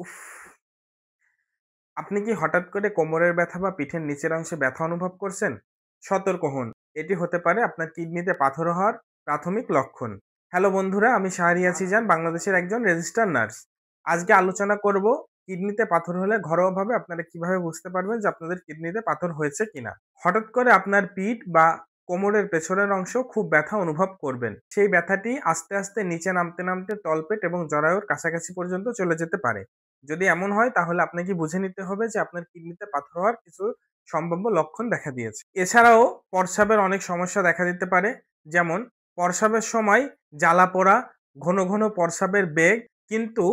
উফ! আপনি কি হঠাৎ করে কোমরের ব্যথা বা পিঠের নিচের অংশে ব্যথা অনুভব করছেন? সতর্ক হন। এটি হতে পারে আপনার কিডনিতে পাথর হওয়ার প্রাথমিক লক্ষণ। হ্যালো বন্ধুরা, আমি শাহরিয়ার সিজান, বাংলাদেশের একজন রেজিস্টার্ড নার্স। আজকে আলোচনা করব কিডনিতে পাথর হলে ঘরোয়াভাবে আপনারা কিভাবে বুঝতে পারবেন যে আপনাদের কিডনিতে পাথর হয়েছে কিনা। হঠাৎ করে আপনার পিঠ বা কোমরের পেছনের অংশ খুব ব্যথা অনুভব করবেন। সেই ব্যথাটি আস্তে আস্তে নিচে নামতে নামতে তলপেট এবং জরায়ুর কাছাকাছি পর্যন্ত চলে যেতে পারে। যদি এমন হয় তাহলে আপনাকে বুঝে নিতে হবে যে আপনার কিডনিতে পাথর হওয়ার কিছু সম্ভাব্য লক্ষণ দেখা দিয়েছে। এছাড়াও প্রস্রাবের অনেক সমস্যা দেখা দিতে পারে, যেমন প্রস্রাবের সময় জ্বালা-পোড়া, ঘন ঘন প্রস্রাবের বেগ, কিন্তু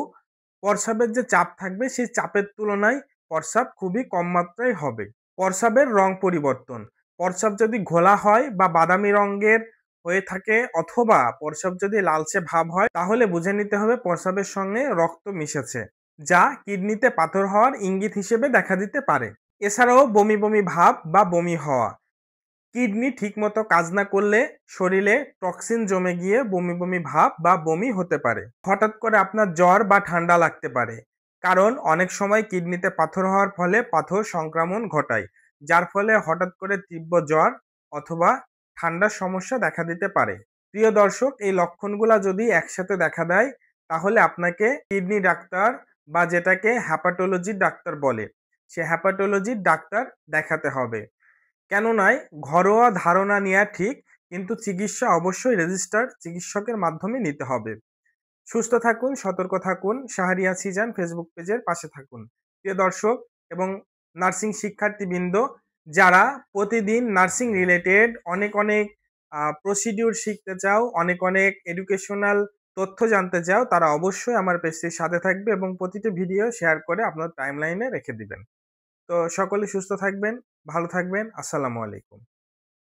প্রস্রাবের যে চাপ থাকবে সেই চাপের তুলনায় প্রস্রাব খুবই কম মাত্রায় হবে। প্রস্রাবের রং পরিবর্তন, প্রস্রাব যদি ঘোলা হয় বা বাদামি রঙের হয়ে থাকে অথবা প্রস্রাব যদি লালচে ভাব হয় তাহলে বুঝে নিতে হবে প্রস্রাবের সঙ্গে রক্ত মিশেছে, যা কিডনিতে পাথর হওয়ার ইঙ্গিত হিসেবে দেখা দিতে পারে। এছাড়াও বমি বমি ভাব বা বমি হওয়া, কিডনি ঠিকমতো কাজ না করলে শরীরে টক্সিন জমে গিয়ে বমি বমি ভাব বা বমি হতে পারে। হঠাৎ করে আপনার জ্বর বা ঠান্ডা লাগতে পারে, কারণ অনেক সময় কিডনিতে পাথর হওয়ার ফলে পাথর সংক্রমণ ঘটায়, যার ফলে হঠাৎ করে তীব্র জ্বর অথবা ঠান্ডার সমস্যা দেখা দিতে পারে। প্রিয় দর্শক, এই লক্ষণগুলা যদি একসাথে দেখা দেয় তাহলে আপনাকে কিডনি ডাক্তার বা যেটাকে হ্যাপাটোলজির ডাক্তার বলে, সে হ্যাপাটোলজির ডাক্তার দেখাতে হবে। কেননায় ঘরোয়া ধারণা নেয়া ঠিক, কিন্তু চিকিৎসা অবশ্যই রেজিস্টার্ড চিকিৎসকের মাধ্যমে নিতে হবে। সুস্থ থাকুন, সতর্ক থাকুন। শাহরিয়ার সিজান ফেসবুক পেজের পাশে থাকুন। প্রিয় দর্শক এবং নার্সিং শিক্ষার্থীবৃন্দ, যারা প্রতিদিন নার্সিং রিলেটেড অনেক অনেক প্রসিডিউর শিখতে চাও, অনেক অনেক এডুকেশনাল তথ্য জানতে চাও, তারা অবশ্যই আমার পেজটির সাথে থাকবে এবং প্রতিটি ভিডিও শেয়ার করে আপনার টাইমলাইনে রেখে দিবেন। তো সকলে সুস্থ থাকবেন, ভালো থাকবেন। আসসালামু আলাইকুম।